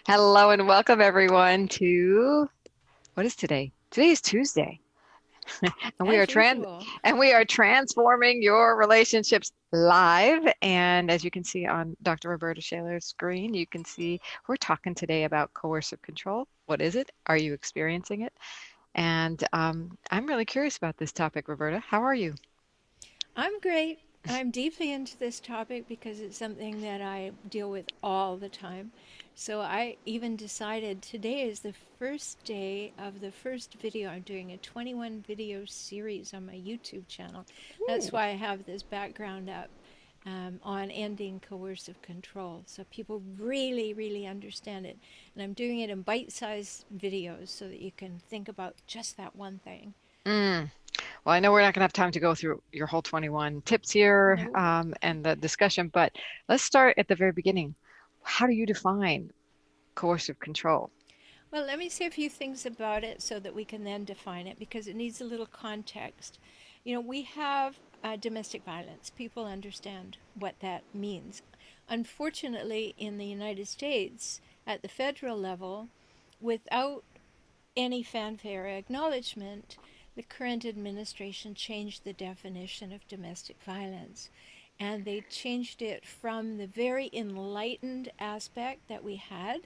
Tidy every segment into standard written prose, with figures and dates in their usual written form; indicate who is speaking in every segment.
Speaker 1: Hello and welcome everyone to what is today? Today is Tuesday, and we are
Speaker 2: As usual.
Speaker 1: transforming your relationships live. And as you can see on Dr. Roberta Shaler's screen, you can see we're talking today about coercive control. What is it? Are you experiencing it? And I'm really curious about this topic, Roberta. How are you?
Speaker 2: I'm great. I'm deeply into this topic because it's something that I deal with all the time. So I even decided today is the first day of the first video. I'm doing a 21 video series on my YouTube channel. That's
Speaker 1: Ooh.
Speaker 2: why I have this background up on ending coercive control. So people really, really understand it. And I'm doing it in bite sized videos so that you can think about just that one thing.
Speaker 1: Mm. Well, I know we're not going to have time to go through your whole 21 tips here
Speaker 2: No.
Speaker 1: and the discussion, but let's start at the very beginning. How do you define coercive control?
Speaker 2: Well, let me say a few things about it so that we can then define it because it needs a little context. We have domestic violence. People understand what that means. Unfortunately, in the United States, at the federal level, without any fanfare or acknowledgement, the current administration changed the definition of domestic violence. And they changed it from the very enlightened aspect that we had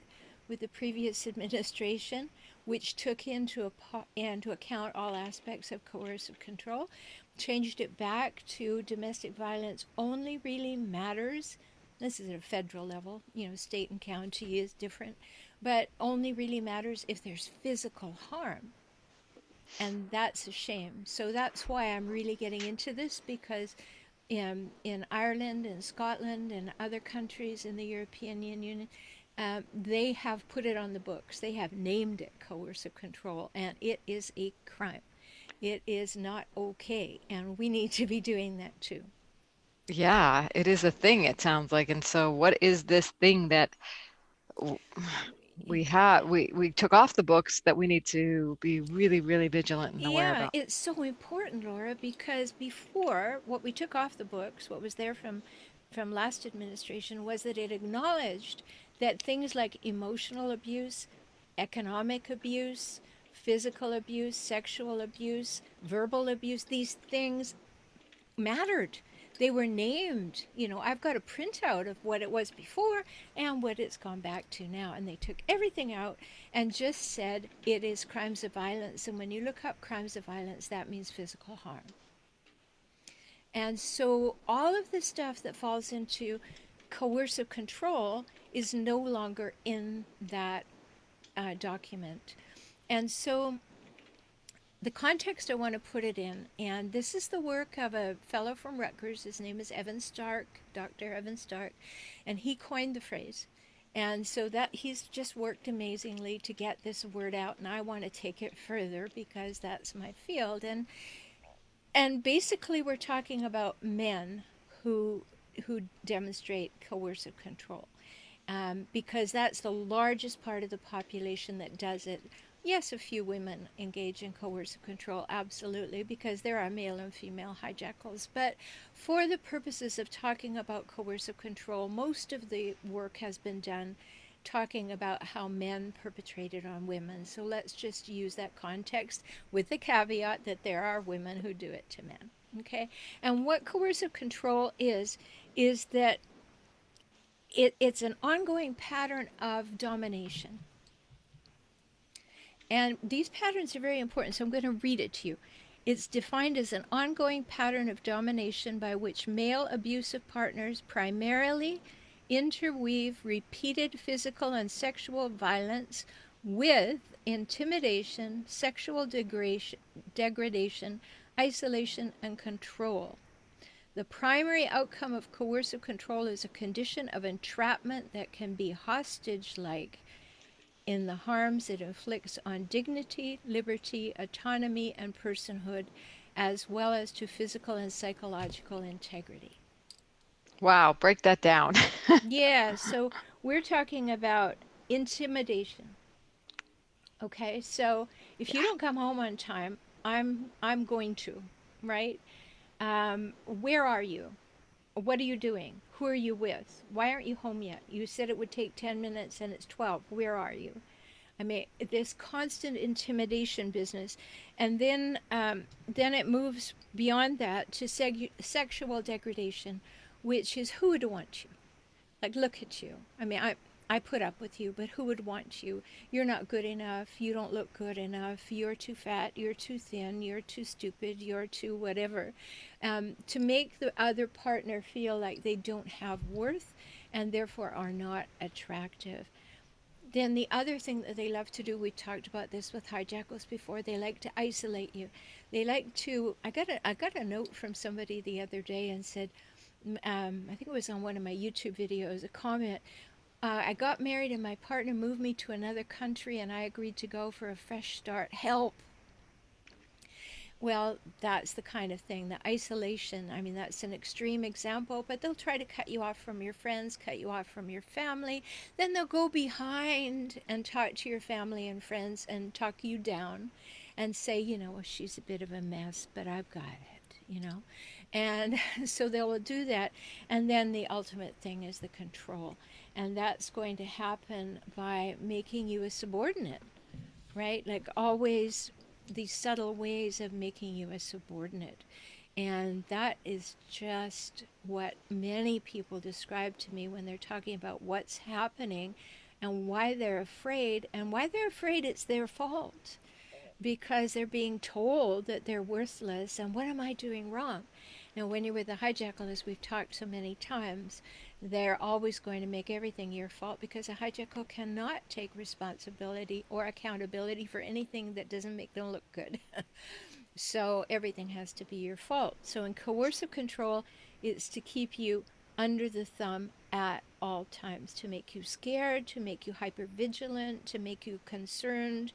Speaker 2: with the previous administration, which took into account all aspects of coercive control, changed it back to domestic violence only really matters. This is at a federal level, state and county is different, but only really matters if there's physical harm. And that's a shame. So that's why I'm really getting into this because in Ireland and Scotland and other countries in the European Union, they have put it on the books. They have named it coercive control, and it is a crime. It is not okay, and we need to be doing that too.
Speaker 1: Yeah, it is a thing, it sounds like. And so, what is this thing that w- we took off the books that we need to be really, really vigilant and aware
Speaker 2: Yeah,
Speaker 1: about?
Speaker 2: it's so important, Laura, because before what we took off the books, what was there from last administration was that it acknowledged that things like emotional abuse, economic abuse, physical abuse, sexual abuse, verbal abuse, these things mattered. They were named. I've got a printout of what it was before and what it's gone back to now. And they took everything out and just said it is crimes of violence. And when you look up crimes of violence, that means physical harm. And so all of the stuff that falls into coercive control is no longer in that document. And so the context I want to put it in, and this is the work of a fellow from Rutgers. His name is Evan Stark, Dr. Evan Stark, and he coined the phrase. And so that he's just worked amazingly to get this word out, and I want to take it further because that's my field. And basically, we're talking about men who demonstrate coercive control because that's the largest part of the population that does it. Yes, a few women engage in coercive control, absolutely, because there are male and female hijackals. But for the purposes of talking about coercive control, most of the work has been done talking about how men perpetrate it on women. So let's just use that context with the caveat that there are women who do it to men. Okay? And what coercive control is that it's an ongoing pattern of domination. And these patterns are very important, so I'm going to read it to you. It's defined as an ongoing pattern of domination by which male abusive partners primarily interweave repeated physical and sexual violence with intimidation, sexual degradation, isolation, and control. The primary outcome of coercive control is a condition of entrapment that can be hostage like in the harms it inflicts on dignity, liberty, autonomy, and personhood, as well as to physical and psychological integrity.
Speaker 1: Wow, break that down.
Speaker 2: Yeah, so we're talking about intimidation. Okay, so if you don't come home on time, I'm going to, right? Where are you? What are you doing? Who are you with? Why aren't you home yet? You said it would take 10 minutes and it's 12. Where are you? I mean, this constant intimidation business, and then it moves beyond that to sexual degradation, which is who would want you? Like, look at you. I mean, I put up with you, but who would want you? You're not good enough. You don't look good enough. You're too fat. You're too thin. You're too stupid. You're too whatever. To make the other partner feel like they don't have worth and therefore are not attractive. Then the other thing that they love to do, we talked about this with hijackals before, they like to isolate you. They like to, I got a note from somebody the other day and said, I think it was on one of my YouTube videos, a comment. I got married and my partner moved me to another country and I agreed to go for a fresh start. Help. Well, that's the kind of thing, the isolation. I mean, that's an extreme example, but they'll try to cut you off from your friends, cut you off from your family. Then they'll go behind and talk to your family and friends and talk you down and say, well, she's a bit of a mess, but I've got it. And so they'll do that. And then the ultimate thing is the control. And that's going to happen by making you a subordinate, right? Like always, these subtle ways of making you a subordinate. And that is just what many people describe to me when they're talking about what's happening and why they're afraid, and why they're afraid it's their fault because they're being told that they're worthless and what am I doing wrong? Now, when you're with a hijackal, as we've talked so many times, they're always going to make everything your fault because a hijackal cannot take responsibility or accountability for anything that doesn't make them look good. So everything has to be your fault. So in coercive control, it's to keep you under the thumb at all times, to make you scared, to make you hyper vigilant, to make you concerned,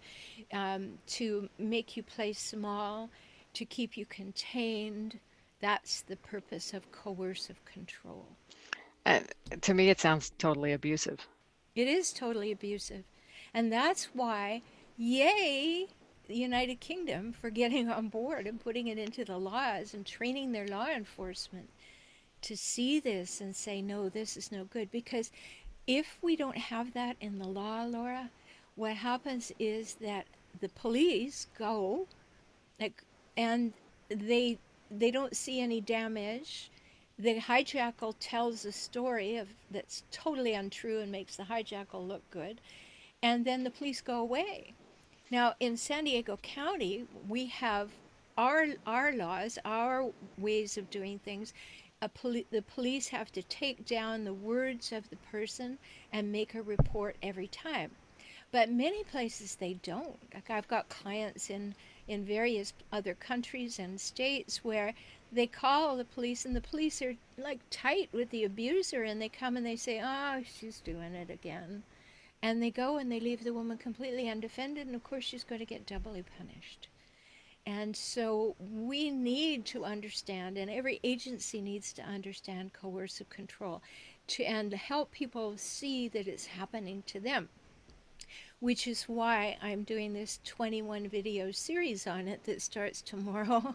Speaker 2: to make you play small, to keep you contained. That's the purpose of coercive control.
Speaker 1: And to me, it sounds totally abusive.
Speaker 2: It is totally abusive. And that's why, yay, the United Kingdom for getting on board and putting it into the laws and training their law enforcement to see this and say, no, this is no good. Because if we don't have that in the law, Laura, what happens is that the police go like, and they they don't see any damage. The hijackal tells a story of that's totally untrue and makes the hijackal look good, and then the police go away. Now in San Diego County, we have our laws, our ways of doing things. The police have to take down the words of the person and make a report every time. But many places they don't. Like I've got clients in various other countries and states where they call the police and the police are like tight with the abuser and they come and they say, "Oh, she's doing it again." And they go and they leave the woman completely undefended and of course she's going to get doubly punished. And so we need to understand, and every agency needs to understand coercive control and help people see that it's happening to them, which is why I'm doing this 21 video series on it that starts tomorrow.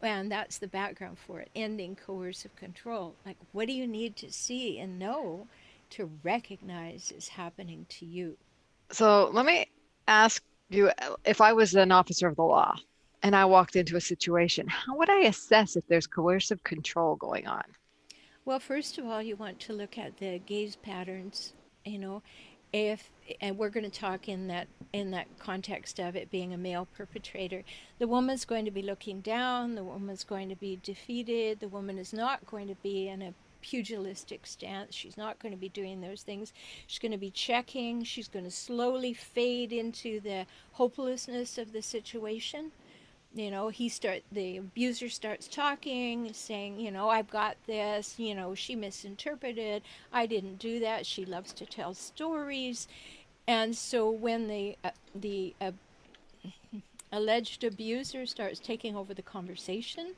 Speaker 2: And that's the background for it, ending coercive control. Like, what do you need to see and know to recognize is happening to you?
Speaker 1: So let me ask you, if I was an officer of the law and I walked into a situation, how would I assess if there's coercive control going on?
Speaker 2: Well, first of all, you want to look at the gaze patterns, you know, if and we're going to talk in that context of it being a male perpetrator. The woman's going to be looking down, the woman's going to be defeated, the woman is not going to be in a pugilistic stance. She's not going to be doing those things. She's going to be checking, she's going to slowly fade into the hopelessness of the situation. The abuser starts talking, saying, I've got this, she misinterpreted, I didn't do that, she loves to tell stories. And so when the alleged abuser starts taking over the conversation,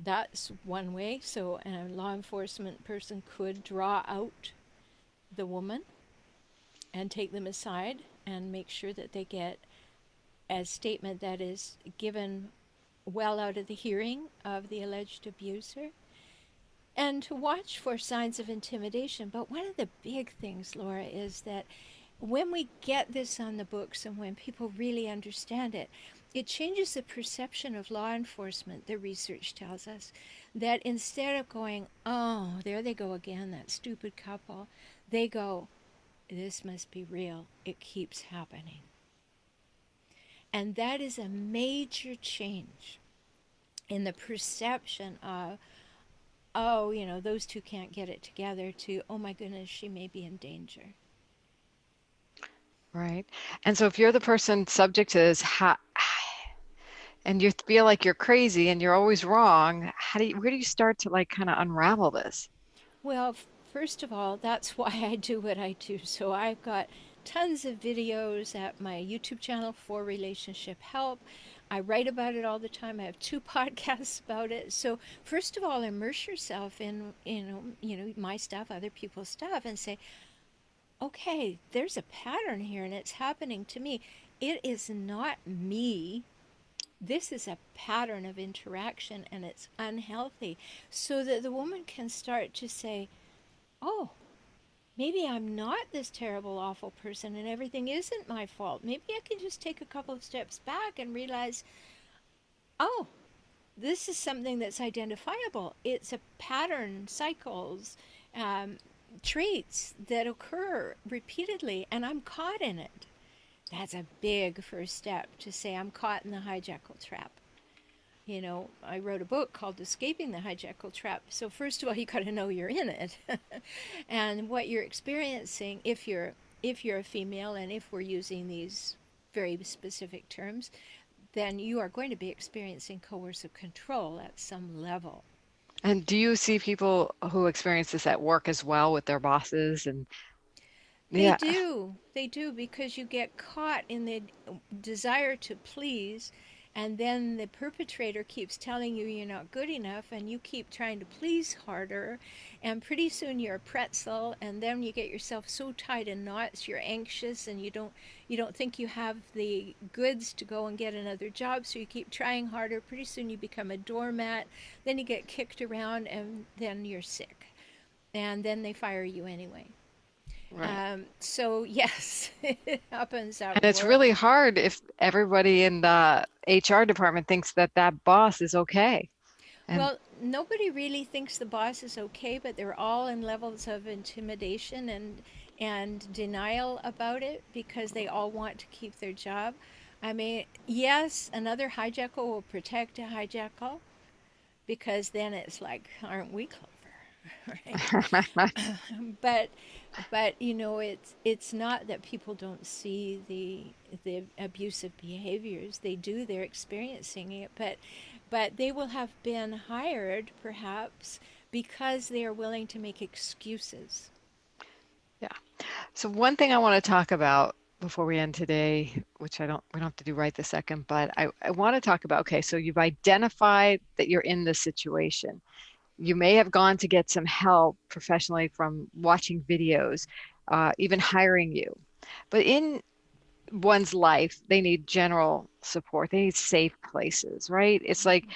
Speaker 2: that's one way. So a law enforcement person could draw out the woman and take them aside and make sure that they get a statement that is given well out of the hearing of the alleged abuser. and to watch for signs of intimidation. But one of the big things, Laura, is that when we get this on the books and when people really understand it, it changes the perception of law enforcement, the research tells us. That instead of going, oh, there they go again, that stupid couple, they go, this must be real. It keeps happening. And that is a major change in the perception of, oh, those two can't get it together, to, oh my goodness, she may be in danger.
Speaker 1: Right. And so if you're the person subject to this, and you feel like you're crazy and you're always wrong, where do you start to like kind of unravel this?
Speaker 2: Well, first of all, that's why I do what I do. So I've got tons of videos at my YouTube channel for relationship help. I write about it all the time. I have two podcasts about it. So first of all, immerse yourself in my stuff, other people's stuff, and say, okay, there's a pattern here, and it's happening to me. It is not me. This is a pattern of interaction, and it's unhealthy. So that the woman can start to say, oh, maybe I'm not this terrible, awful person and everything isn't my fault. Maybe I can just take a couple of steps back and realize, oh, this is something that's identifiable. It's a pattern, cycles, um, traits that occur repeatedly, and I'm caught in it. That's a big first step to say, I'm caught in the hijackal trap. I wrote a book called Escaping the Hijackal Trap. So first of all, you got to know you're in it, and what you're experiencing. If you're a female, and if we're using these very specific terms, then you are going to be experiencing coercive control at some level.
Speaker 1: And do you see people who experience this at work as well with their bosses? And
Speaker 2: They
Speaker 1: yeah,
Speaker 2: do. They do, because you get caught in the desire to please, and then the perpetrator keeps telling you you're not good enough, and you keep trying to please harder, and pretty soon you're a pretzel, and then you get yourself so tied in knots, you're anxious, and you don't think you have the goods to go and get another job, so you keep trying harder. Pretty soon you become a doormat, then you get kicked around, and then you're sick, and then they fire you anyway.
Speaker 1: right.
Speaker 2: So yes, it happens at
Speaker 1: And it's
Speaker 2: work.
Speaker 1: really hard if everybody in the HR department thinks that that boss is okay. And
Speaker 2: Well, nobody really thinks the boss is okay, but they're all in levels of intimidation and denial about it because they all want to keep their job. I mean, yes, another hijackal will protect a hijackal because then it's like, aren't we clever, right? but it's not that people don't see the abusive behaviors. They do. They're experiencing it, but they will have been hired perhaps because they are willing to make excuses.
Speaker 1: yeah. So one thing I want to talk about before we end today, which we don't have to do right this second, but I want to talk about, okay, so you've identified that you're in this situation. You may have gone to get some help professionally from watching videos, even hiring you. But in one's life, they need general support. They need safe places, right? It's like,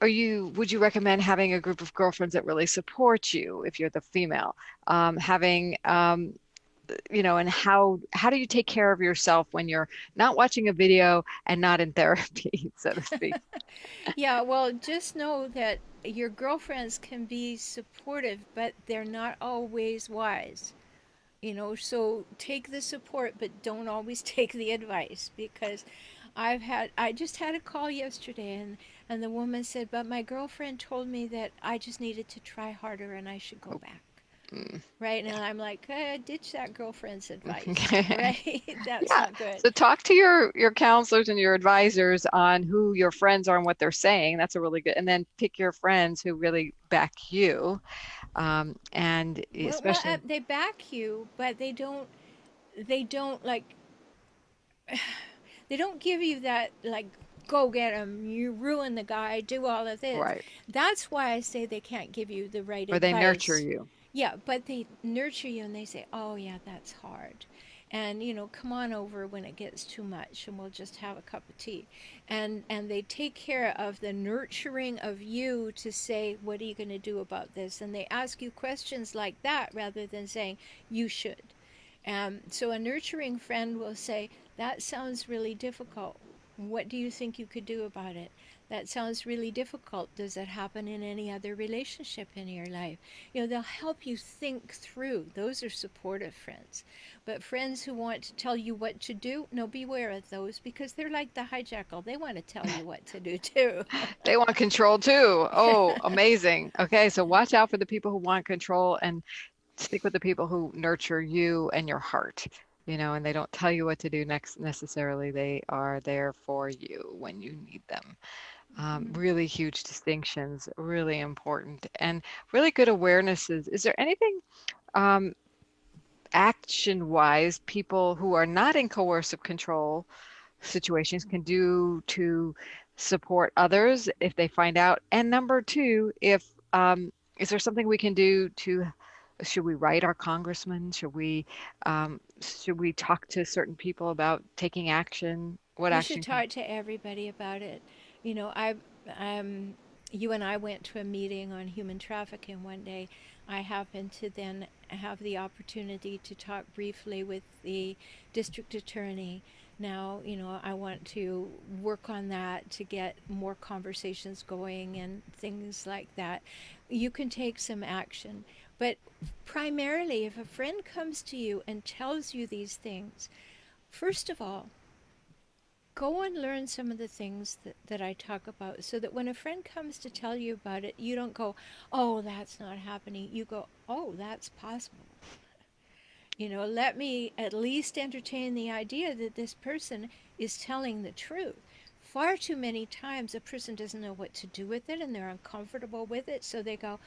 Speaker 1: would you recommend having a group of girlfriends that really support you if you're the female? Having and how do you take care of yourself when you're not watching a video and not in therapy, so to speak?
Speaker 2: Yeah, well, just know that your girlfriends can be supportive, but they're not always wise. So take the support, but don't always take the advice, because I just had a call yesterday, and the woman said, but my girlfriend told me that I just needed to try harder and I should go
Speaker 1: Oh,
Speaker 2: back.
Speaker 1: mm,
Speaker 2: Right? And I'm like, ditch that girlfriend's advice.
Speaker 1: yeah.
Speaker 2: Right? That's
Speaker 1: Yeah.
Speaker 2: not good.
Speaker 1: So talk to your counselors and your advisors on who your friends are and what they're saying. That's a really good. And then pick your friends who really back you. And
Speaker 2: Well,
Speaker 1: especially
Speaker 2: they back you, but they don't like they don't give you that, like, go get him, you ruin the guy, do all of this.
Speaker 1: right,
Speaker 2: That's why I say they can't give you the right
Speaker 1: or they nurture
Speaker 2: advice.
Speaker 1: you.
Speaker 2: Yeah, but they nurture you and they say, oh yeah, that's hard. and come on over when it gets too much and we'll just have a cup of tea. And they take care of the nurturing of you to say, what are you going to do about this? And they ask you questions like that rather than saying you should. So a nurturing friend will say, that sounds really difficult. What do you think you could do about it? That sounds really difficult. Does that happen in any other relationship in your life? They'll help you think through. Those are supportive friends. But friends who want to tell you what to do, no, beware of those, because they're like the hijackal. They want to tell you what to do too.
Speaker 1: They want control too. Oh, amazing. Okay, so watch out for the people who want control and stick with the people who nurture you and your heart, and they don't tell you what to do next necessarily. They are there for you when you need them. Really huge distinctions, really important, and really good awarenesses. Is there anything um, action-wise people who are not in coercive control situations can do to support others if they find out? And number two, if is there something we can do to, should we write our congressman? Should we talk to certain people about taking action? What
Speaker 2: You should
Speaker 1: action can?
Speaker 2: talk to everybody about it. I, um, you and I went to a meeting on human trafficking one day. I happened to then have the opportunity to talk briefly with the district attorney. Now, I want to work on that to get more conversations going and things like that. You can take some action. But primarily, if a friend comes to you and tells you these things, first of all, go and learn some of the things that I talk about so that when a friend comes to tell you about it, you don't go, oh, that's not happening. You go, oh, that's possible. Let me at least entertain the idea that this person is telling the truth. Far too many times a person doesn't know what to do with it and they're uncomfortable with it, so they go,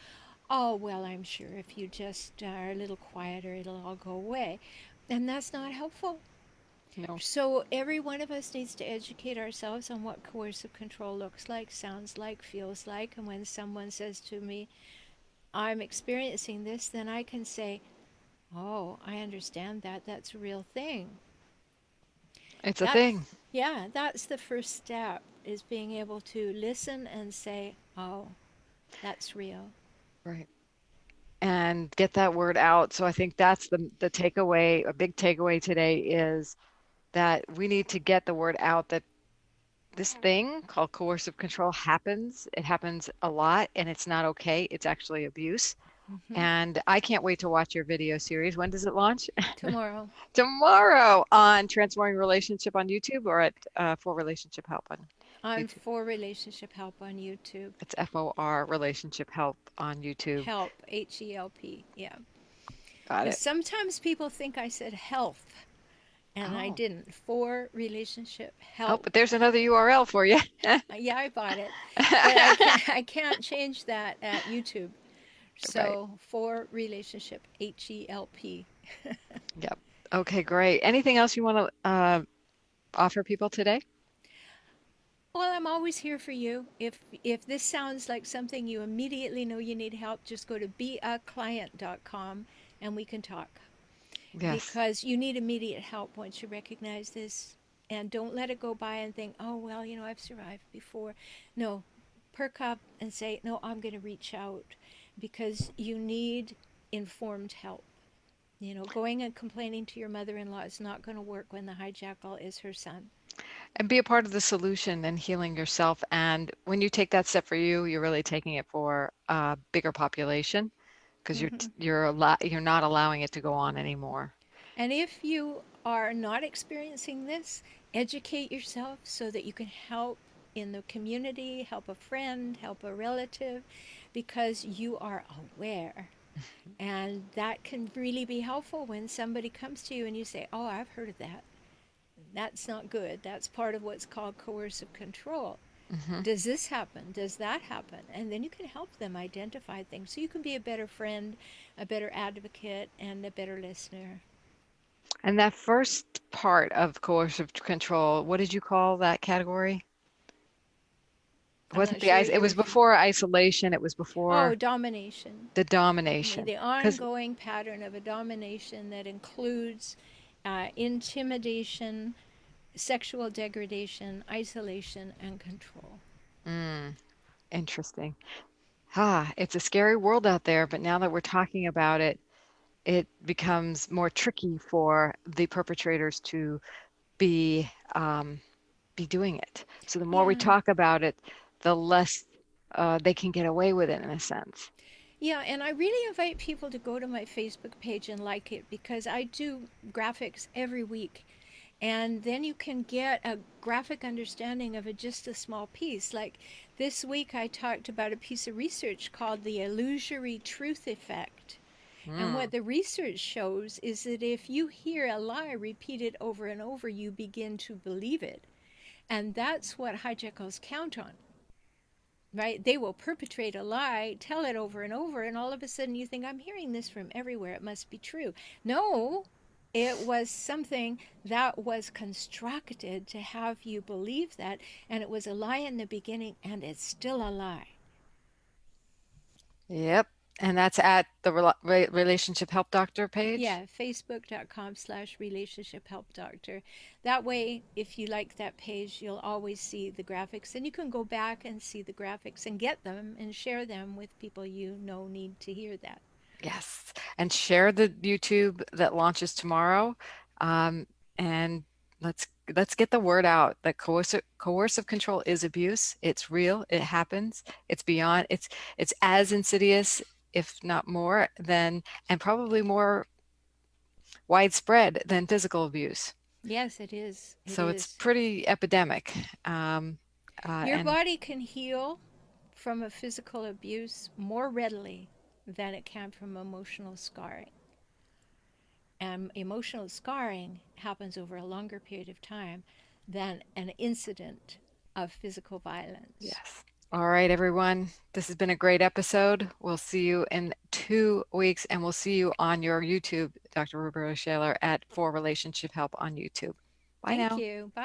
Speaker 2: oh, well, I'm sure if you just are a little quieter, it'll all go away. And that's not helpful.
Speaker 1: No,
Speaker 2: So every one of us needs to educate ourselves on what coercive control looks like, sounds like, feels like. And when someone says to me, I'm experiencing this, then I can say, oh, I understand that. That's a real thing.
Speaker 1: it's a
Speaker 2: That's,
Speaker 1: thing.
Speaker 2: yeah, that's the first step, is being able to listen and say, oh, that's real.
Speaker 1: Right. And get that word out. So I think that's the takeaway, a big takeaway today is that we need to get the word out that this thing called coercive control happens. It happens a lot and it's not okay. It's actually abuse.
Speaker 2: Hmm.
Speaker 1: And I can't wait to watch your video series. When does it launch?
Speaker 2: Tomorrow,
Speaker 1: Tomorrow on Transforming Relationship on YouTube or at For Relationship Help on
Speaker 2: I'm
Speaker 1: YouTube.
Speaker 2: for relationship help on YouTube.
Speaker 1: It's FOR Relationship Help on YouTube.
Speaker 2: Help, Help, yeah.
Speaker 1: Got
Speaker 2: Because
Speaker 1: it.
Speaker 2: sometimes people think I said health, and I
Speaker 1: Oh,
Speaker 2: didn't. For relationship
Speaker 1: oh,
Speaker 2: help.
Speaker 1: but there's another URL for you.
Speaker 2: Yeah, I bought it, but I can't change that at YouTube.
Speaker 1: Right.
Speaker 2: So for relationship Help.
Speaker 1: Yep. Okay, great. Anything else you want to offer people today?
Speaker 2: Well, I'm always here for you. If this sounds like something you immediately know you need help, just go to beaclient.com and we can talk.
Speaker 1: Yes.
Speaker 2: Because you need immediate help once you recognize this. And don't let it go by and think, oh, well, I've survived before. No, perk up and say, no, I'm going to reach out because you need informed help. Going and complaining to your mother in law is not going to work when the hijackal is her son.
Speaker 1: And be a part of the solution and healing yourself. And when you take that step for you, you're really taking it for a bigger population because
Speaker 2: Hmm.
Speaker 1: you're not allowing it to go on anymore.
Speaker 2: And if you are not experiencing this, educate yourself so that you can help in the community, help a friend, help a relative, because you are aware. And that can really be helpful when somebody comes to you and you say, oh, I've heard of that. That's not good. That's part of what's called coercive control.
Speaker 1: Hmm.
Speaker 2: Does this happen? Does that happen? And then you can help them identify things so you can be a better friend, a better advocate, and a better listener.
Speaker 1: And that first part of coercive control, what did you call that category? It
Speaker 2: I'm
Speaker 1: wasn't
Speaker 2: not
Speaker 1: the
Speaker 2: sure
Speaker 1: ice, it
Speaker 2: you're
Speaker 1: was
Speaker 2: referring.
Speaker 1: before isolation, it was
Speaker 2: Oh,
Speaker 1: before
Speaker 2: domination.
Speaker 1: the
Speaker 2: The,
Speaker 1: domination.
Speaker 2: the
Speaker 1: Because
Speaker 2: ongoing pattern of a domination that includes intimidation, sexual degradation, isolation, and control.
Speaker 1: Mm, interesting. It's a scary world out there, but now that we're talking about it, it becomes more tricky for the perpetrators to be um, be doing it. So the more we
Speaker 2: Yeah.
Speaker 1: talk about it, the less they can get away with it in a sense.
Speaker 2: Yeah, and I really invite people to go to my Facebook page and like it because I do graphics every week. And then you can get a graphic understanding of just a small piece. Like this week, I talked about a piece of research called the illusory truth effect. And
Speaker 1: Mm,
Speaker 2: what the research shows is that if you hear a lie repeated over and over, you begin to believe it. And that's what hijackals count on, right? They will perpetrate a lie, tell it over and over, and all of a sudden you think, I'm hearing this from everywhere. It must be true. No, it was something that was constructed to have you believe that, and it was a lie in the beginning, and it's still a lie.
Speaker 1: yep. And that's at the Relationship Help Doctor page.
Speaker 2: Yeah, facebook.com/relationship help doctor. That way, if you like that page, you'll always see the graphics, and you can go back and see the graphics and get them and share them with people you know need to hear that.
Speaker 1: Yes. And share the YouTube that launches tomorrow. Um, and let's let's get the word out that coercive control is abuse. It's real. It happens. It's beyond. It's as insidious, if not more, than and probably more widespread than physical abuse.
Speaker 2: Yes, it is. It
Speaker 1: So it's
Speaker 2: is.
Speaker 1: pretty epidemic. Um,
Speaker 2: Your
Speaker 1: and
Speaker 2: body can heal from a physical abuse more readily than it can from emotional scarring. And emotional scarring happens over a longer period of time than an incident of physical violence.
Speaker 1: yes. All right, everyone. This has been a great episode. We'll see you in 2 weeks, and we'll see you on your YouTube, Dr. Roberta Shaler, at For Relationship Help on YouTube. Bye
Speaker 2: Thank
Speaker 1: now.
Speaker 2: you. Bye.